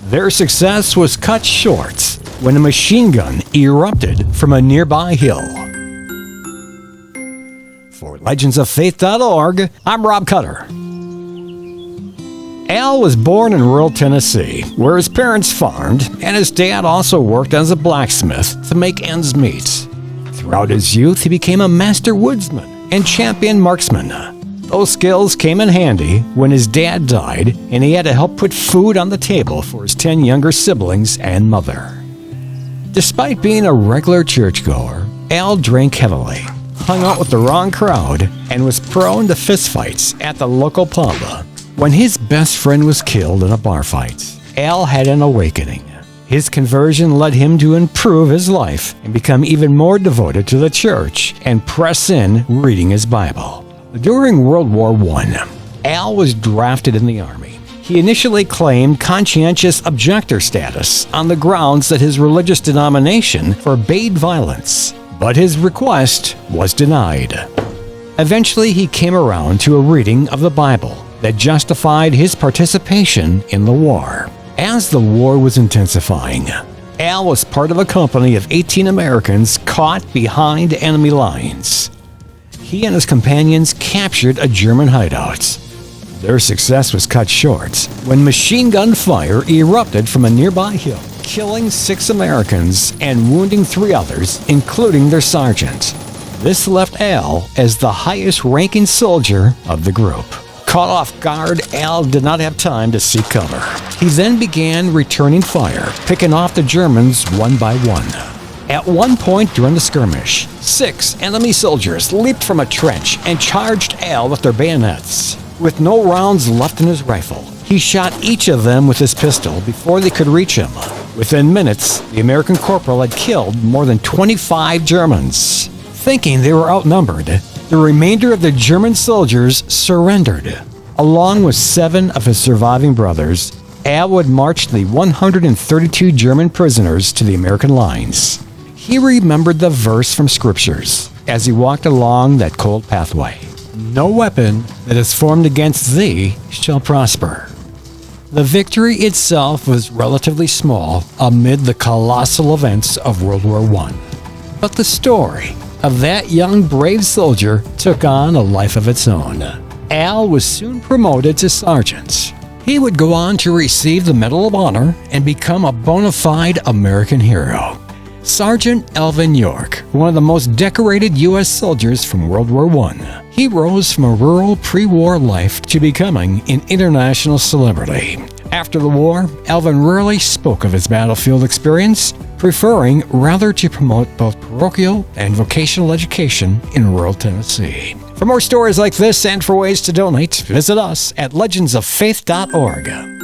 Their success was cut short when a machine gun erupted from a nearby hill. For legendsoffaith.org, I'm Rob Cutter. Al was born in rural Tennessee, where his parents farmed, and his dad also worked as a blacksmith to make ends meet. Throughout his youth, he became a master woodsman and champion marksman. Those skills came in handy when his dad died, and he had to help put food on the table for his 10 younger siblings and mother. Despite being a regular churchgoer, Al drank heavily, hung out with the wrong crowd, and was prone to fistfights at the local pub. When his best friend was killed in a bar fight, Al had an awakening. His conversion led him to improve his life and become even more devoted to the church and press in reading his Bible. During World War I, Al was drafted in the Army. He initially claimed conscientious objector status on the grounds that his religious denomination forbade violence, but his request was denied. Eventually, he came around to a reading of the Bible that justified his participation in the war. As the war was intensifying, Al was part of a company of 18 Americans caught behind enemy lines. He and his companions captured a German hideout. Their success was cut short when machine gun fire erupted from a nearby hill, killing 6 Americans and wounding 3 others, including their sergeant. This left Al as the highest-ranking soldier of the group. Caught off guard, Al did not have time to seek cover. He then began returning fire, picking off the Germans one by one. At one point during the skirmish, 6 enemy soldiers leaped from a trench and charged Al with their bayonets. With no rounds left in his rifle, he shot each of them with his pistol before they could reach him. Within minutes, the American corporal had killed more than 25 Germans. Thinking they were outnumbered, the remainder of the German soldiers surrendered. Along with 7 of his surviving brothers, Al would march the 132 German prisoners to the American lines. He remembered the verse from scriptures as he walked along that cold pathway. No weapon that is formed against thee shall prosper. The victory itself was relatively small amid the colossal events of World War I. But the story of that young brave soldier took on a life of its own. Al was soon promoted to sergeant. He would go on to receive the Medal of Honor and become a bona fide American hero. Sergeant Alvin York, one of the most decorated U.S. soldiers from World War I. He rose from a rural pre-war life to becoming an international celebrity. After the war, Alvin rarely spoke of his battlefield experience, preferring rather to promote both parochial and vocational education in rural Tennessee. For more stories like this and for ways to donate, visit us at legendsoffaith.org.